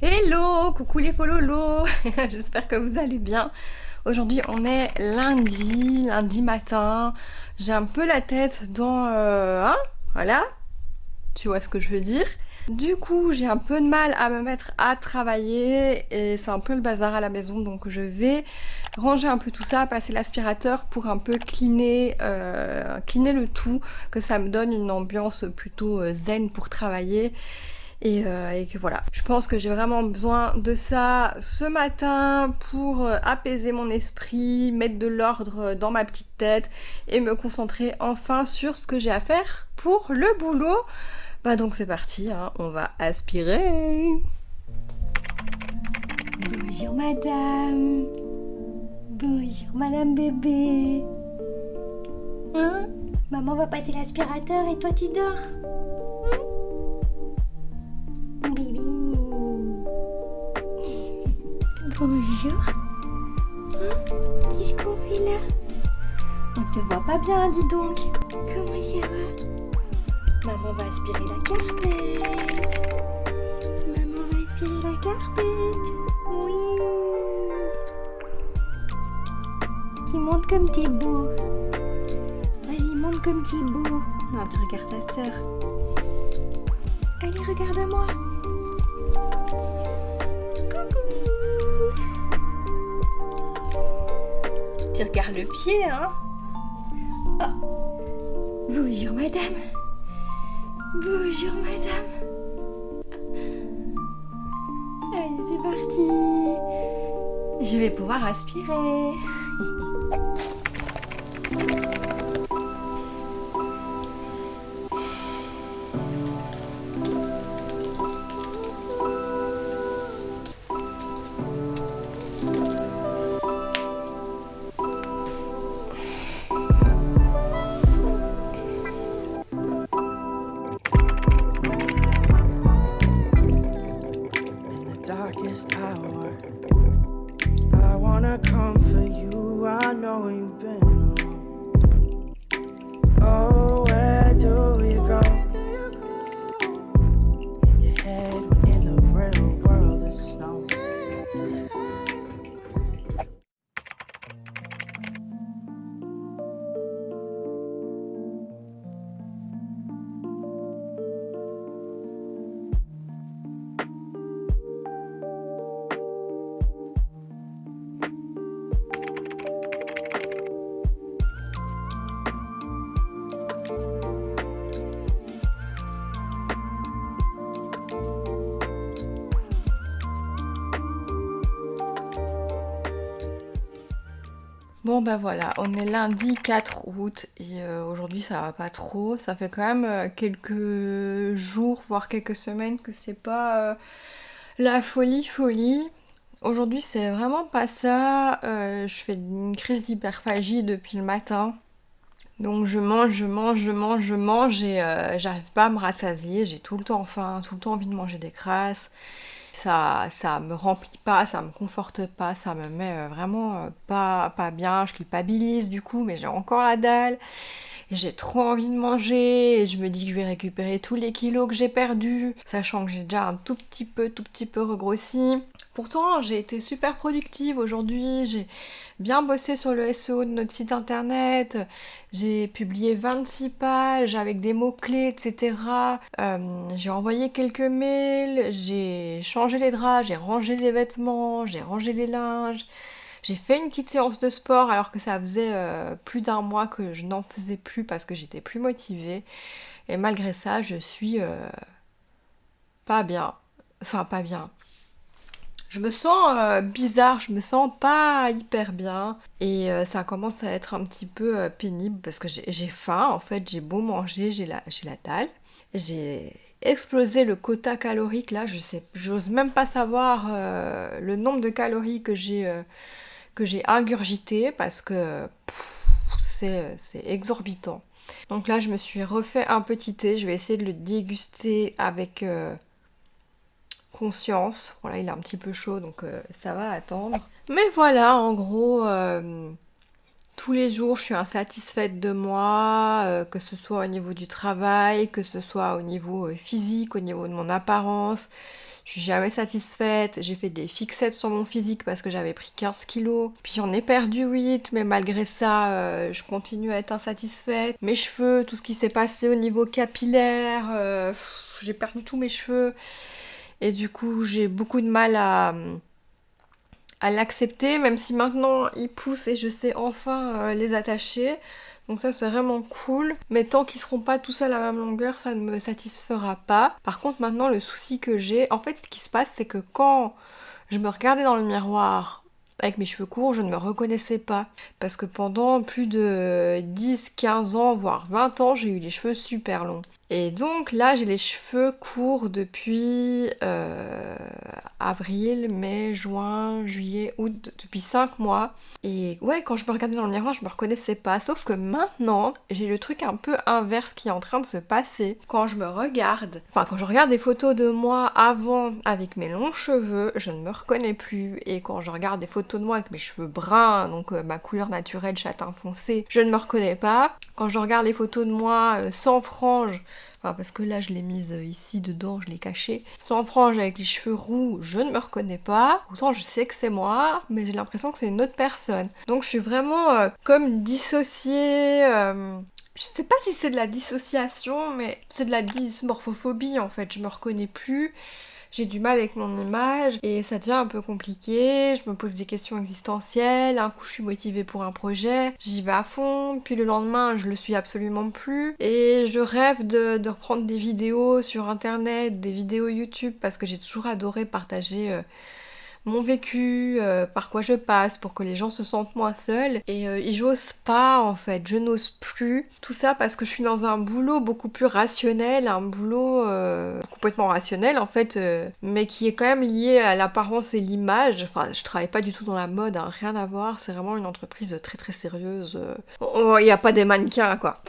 Hello, coucou les fololos, j'espère que vous allez bien. Aujourd'hui on est lundi matin, j'ai un peu la tête dans... voilà, tu vois ce que je veux dire. Du coup j'ai un peu de mal à me mettre à travailler et c'est un peu le bazar à la maison, donc je vais ranger un peu tout ça, passer l'aspirateur pour un peu cleaner le tout, que ça me donne une ambiance plutôt zen pour travailler. Et que voilà, je pense que j'ai vraiment besoin de ça ce matin pour apaiser mon esprit, mettre de l'ordre dans ma petite tête et me concentrer enfin sur ce que j'ai à faire pour le boulot. Bah donc c'est parti, hein, on va aspirer. Bonjour madame. Bonjour madame bébé. Hein? Maman va passer l'aspirateur et toi tu dors. Bibi. Bonjour. Qu'est-ce qu'on fait là? On te voit pas bien, dis donc. Comment ça va? Maman va aspirer la carpette. Maman va aspirer la carpette. Oui. Tu montes comme t'es beau. Vas-y, monte comme t'es beau. Non, tu regardes ta sœur. Allez, regarde-moi. Tu regardes le pied, hein? Oh. Bonjour, madame. Bonjour, madame. Allez, c'est parti. Je vais pouvoir aspirer. Darkest hour, I wanna comfort you. I know you've been alone. Oh, where do you go? In your head, when in the real world is snow. Bon bah voilà, on est lundi 4 août et aujourd'hui ça va pas trop. Ça fait quand même quelques jours, voire quelques semaines que c'est pas la folie. Aujourd'hui c'est vraiment pas ça. Je fais une crise d'hyperphagie depuis le matin. Donc je mange et j'arrive pas à me rassasier. J'ai tout le temps faim, tout le temps envie de manger des crasses. Ça me remplit pas, ça me conforte pas, ça me met vraiment pas bien, je culpabilise du coup, mais j'ai encore la dalle, et j'ai trop envie de manger, et je me dis que je vais récupérer tous les kilos que j'ai perdus, sachant que j'ai déjà un tout petit peu regrossi. Pourtant, j'ai été super productive aujourd'hui, j'ai bien bossé sur le SEO de notre site internet, j'ai publié 26 pages avec des mots-clés, etc. J'ai envoyé quelques mails, j'ai changé les draps, j'ai rangé les vêtements, j'ai rangé les linges. J'ai fait une petite séance de sport alors que ça faisait plus d'un mois que je n'en faisais plus parce que j'étais plus motivée. Et malgré ça, je suis pas bien. Enfin, pas bien. Je me sens bizarre, je me sens pas hyper bien et ça commence à être un petit peu pénible parce que j'ai faim en fait, j'ai beau manger, j'ai la dalle. J'ai explosé le quota calorique là, j'ose même pas savoir le nombre de calories que j'ai ingurgité parce que c'est exorbitant. Donc là, je me suis refait un petit thé, je vais essayer de le déguster avec conscience. Voilà, il est un petit peu chaud, donc ça va attendre. Mais voilà, en gros, tous les jours, je suis insatisfaite de moi, que ce soit au niveau du travail, que ce soit au niveau physique, au niveau de mon apparence. je suis jamais satisfaite, j'ai fait des fixettes sur mon physique parce que j'avais pris 15 kilos, puis j'en ai perdu 8, mais malgré ça, je continue à être insatisfaite. Mes cheveux, tout ce qui s'est passé au niveau capillaire, j'ai perdu tous mes cheveux, et du coup j'ai beaucoup de mal à l'accepter, même si maintenant ils poussent et je sais enfin les attacher. Donc ça c'est vraiment cool. Mais tant qu'ils seront pas tous à la même longueur, ça ne me satisfera pas. Par contre maintenant le souci que j'ai, en fait ce qui se passe c'est que quand je me regardais dans le miroir avec mes cheveux courts, je ne me reconnaissais pas. Parce que pendant plus de 10, 15 ans, voire 20 ans, j'ai eu les cheveux super longs. Et donc là, j'ai les cheveux courts depuis avril, mai, juin, juillet, août, depuis 5 mois. Et ouais, quand je me regardais dans le miroir, je me reconnaissais pas. Sauf que maintenant, j'ai le truc un peu inverse qui est en train de se passer. Quand je me regarde, enfin quand je regarde des photos de moi avant avec mes longs cheveux, je ne me reconnais plus. Et quand je regarde des photos de moi avec mes cheveux bruns, donc ma couleur naturelle châtain foncé, je ne me reconnais pas. Quand je regarde les photos de moi sans franges, enfin, parce que là je l'ai mise ici dedans, je l'ai cachée, sans franges avec les cheveux roux, je ne me reconnais pas. Pourtant je sais que c'est moi, mais j'ai l'impression que c'est une autre personne. Donc je suis vraiment comme dissociée. Je sais pas si c'est de la dissociation, mais c'est de la dysmorphophobie en fait. Je me reconnais plus. J'ai du mal avec mon image et ça devient un peu compliqué, je me pose des questions existentielles, un coup je suis motivée pour un projet, j'y vais à fond, puis le lendemain je le suis absolument plus et je rêve de reprendre des vidéos sur internet, des vidéos YouTube parce que j'ai toujours adoré partager mon vécu, par quoi je passe pour que les gens se sentent moins seuls et j'ose pas en fait, je n'ose plus. Tout ça parce que je suis dans un boulot beaucoup plus rationnel, un boulot complètement rationnel en fait, mais qui est quand même lié à l'apparence et l'image. Enfin, je travaille pas du tout dans la mode, hein, rien à voir, c'est vraiment une entreprise très très sérieuse. Il y a pas des mannequins quoi.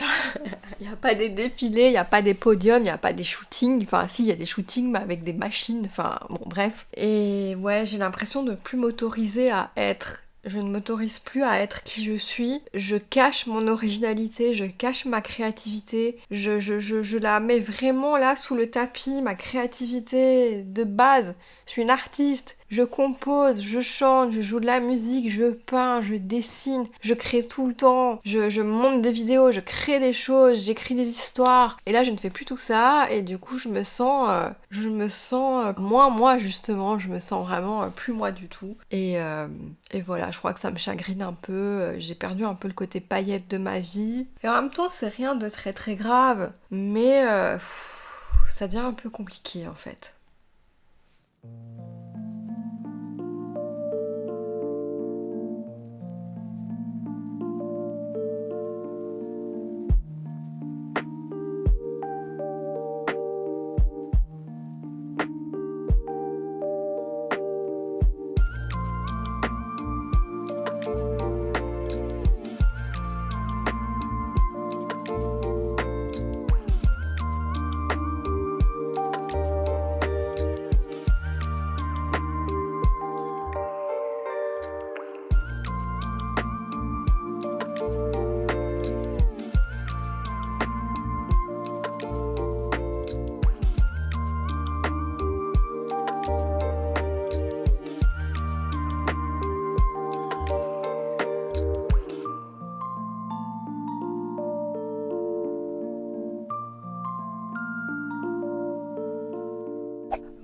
Il y a pas des défilés, il y a pas des podiums, il y a pas des shootings. Enfin si, il y a des shootings mais avec des machines, enfin bon bref. Et ouais, j'ai l'impression de plus m'autoriser à être. Je ne m'autorise plus à être qui je suis. Je cache mon originalité, je cache ma créativité. Je la mets vraiment là sous le tapis, ma créativité de base. Je suis une artiste. Je compose, je chante, je joue de la musique, je peins, je dessine, je crée tout le temps, je monte des vidéos, je crée des choses, j'écris des histoires. Et là, je ne fais plus tout ça et du coup, je me sens moins moi justement, je me sens vraiment plus moi du tout. Et voilà, je crois que ça me chagrine un peu, j'ai perdu un peu le côté paillette de ma vie. Et en même temps, c'est rien de très très grave, mais ça devient un peu compliqué en fait.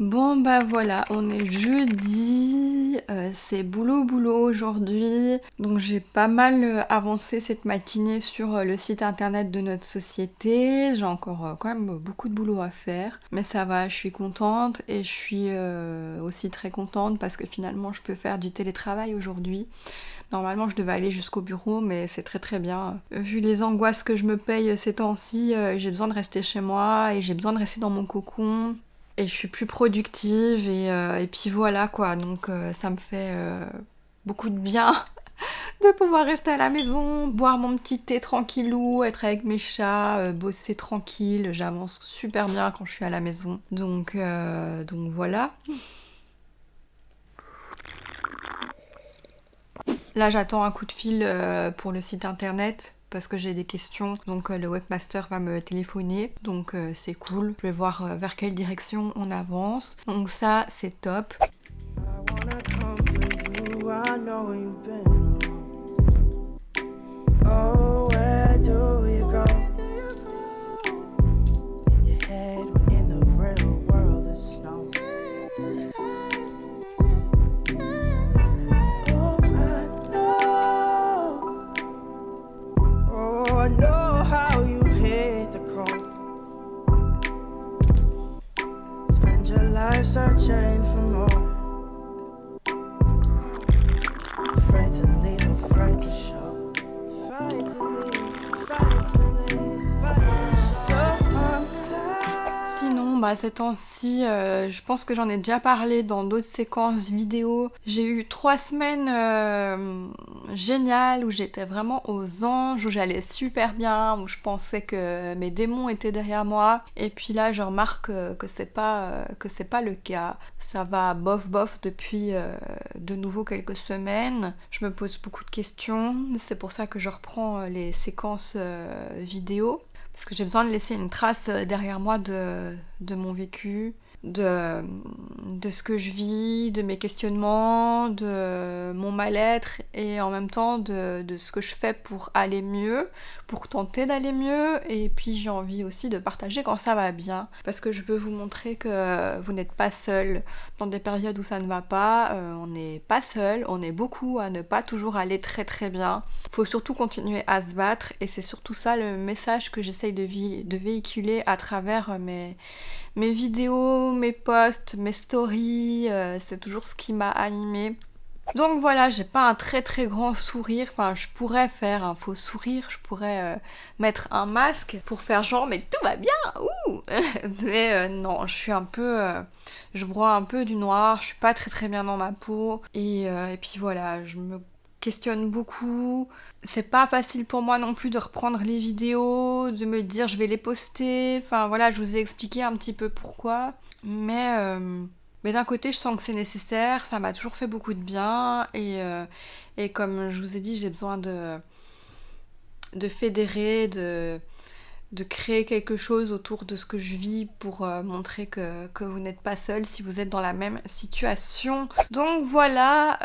Bon bah voilà, on est jeudi, c'est boulot aujourd'hui, donc j'ai pas mal avancé cette matinée sur le site internet de notre société, j'ai encore quand même beaucoup de boulot à faire, mais ça va, je suis contente et je suis aussi très contente parce que finalement je peux faire du télétravail aujourd'hui. Normalement je devais aller jusqu'au bureau mais c'est très très bien. Vu les angoisses que je me paye ces temps-ci, j'ai besoin de rester chez moi et j'ai besoin de rester dans mon cocon. Et je suis plus productive et puis voilà quoi, donc ça me fait beaucoup de bien de pouvoir rester à la maison, boire mon petit thé tranquillou, être avec mes chats, bosser tranquille, j'avance super bien quand je suis à la maison, donc voilà. Là j'attends un coup de fil pour le site internet. parce que j'ai des questions. Donc le webmaster va me téléphoner, donc c'est cool. Je vais voir vers quelle direction on avance. Donc ça, c'est top. I wanna comfort you, I know you've been alone. Oh, where do you go? In your head when in the real world there's snow. Oh, I know. Oh, I know how you hate the cold. Spend your life searching for more. Afraid to leave, afraid to show. Afraid to leave, afraid to leave, afraid to so untied. Sinon, ces temps-ci, je pense que j'en ai déjà parlé dans d'autres séquences vidéo. J'ai eu 3 semaines géniales où j'étais vraiment aux anges, où j'allais super bien, où je pensais que mes démons étaient derrière moi. Et puis là, je remarque que c'est pas le cas. Ça va bof depuis de nouveau quelques semaines. Je me pose beaucoup de questions. C'est pour ça que je reprends les séquences vidéo. Parce que j'ai besoin de laisser une trace derrière moi de mon vécu, de ce que je vis, de mes questionnements, de mon mal-être et en même temps de ce que je fais pour aller mieux, pour tenter d'aller mieux. Et puis j'ai envie aussi de partager quand ça va bien, parce que je veux vous montrer que vous n'êtes pas seul dans des périodes où ça ne va pas. On n'est pas seul, on est beaucoup à ne pas toujours aller très très bien. Faut surtout continuer à se battre et c'est surtout ça le message que j'essaye de véhiculer à travers mes vidéos, mes posts, mes stories, c'est toujours ce qui m'a animée. Donc voilà, j'ai pas un très très grand sourire, enfin je pourrais faire un faux sourire, je pourrais mettre un masque pour faire genre mais tout va bien, ouh mais non, je suis un peu, je broie un peu du noir, je suis pas très très bien dans ma peau et puis voilà, je me questionne beaucoup. C'est pas facile pour moi non plus de reprendre les vidéos, de me dire je vais les poster. Enfin voilà, je vous ai expliqué un petit peu pourquoi. Mais d'un côté, je sens que c'est nécessaire. Ça m'a toujours fait beaucoup de bien. Et comme je vous ai dit, j'ai besoin de fédérer, de créer quelque chose autour de ce que je vis pour montrer que vous n'êtes pas seul si vous êtes dans la même situation. Donc voilà,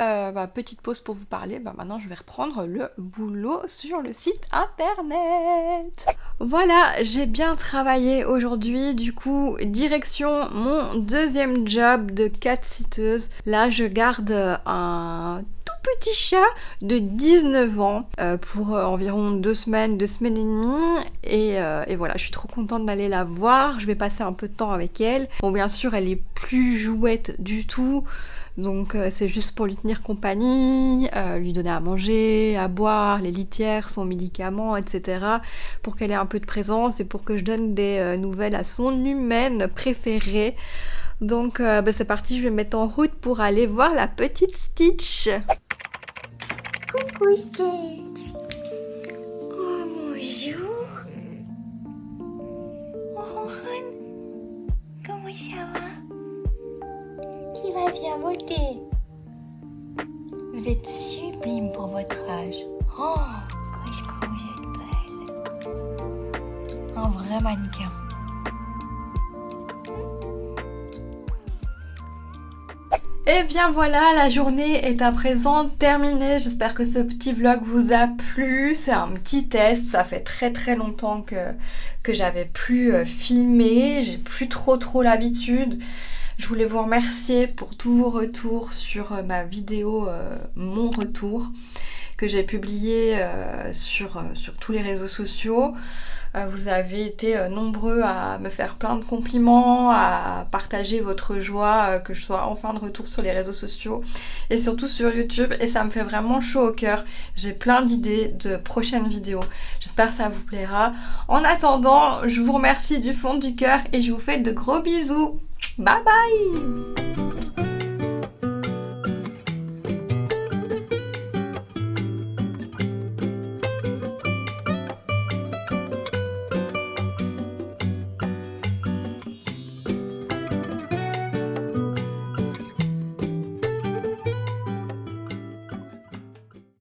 petite pause pour vous parler. Maintenant je vais reprendre le boulot sur le site internet. Voilà, j'ai bien travaillé aujourd'hui, du coup direction mon deuxième job de cat-sitteuse. Là je garde un tout petit chat de 19 ans pour environ 2 semaines et demie et voilà, je suis trop contente d'aller la voir, je vais passer un peu de temps avec elle. Bon bien sûr elle est plus jouette du tout, donc c'est juste pour lui tenir compagnie, lui donner à manger, à boire, les litières, son médicament, etc. pour qu'elle ait un peu de présence et pour que je donne des nouvelles à son humaine préférée. Donc c'est parti, je vais me mettre en route pour aller voir la petite Stitch. Coucou Stitch. Oh bonjour. Oh Han, comment ça va? Qui va bien beauté? Vous êtes sublime pour votre âge. Oh, qu'est-ce que vous êtes belle. Un vrai mannequin. Et bien voilà, la journée est à présent terminée. J'espère que ce petit vlog vous a plu. C'est un petit test, ça fait très très longtemps que j'avais plus filmé. J'ai plus trop l'habitude. Je voulais vous remercier pour tous vos retours sur ma vidéo Mon Retour que j'ai publiée sur tous les réseaux sociaux. Vous avez été nombreux à me faire plein de compliments, à partager votre joie, que je sois enfin de retour sur les réseaux sociaux et surtout sur YouTube, et ça me fait vraiment chaud au cœur. J'ai plein d'idées de prochaines vidéos. J'espère que ça vous plaira. En attendant, je vous remercie du fond du cœur et je vous fais de gros bisous. Bye bye!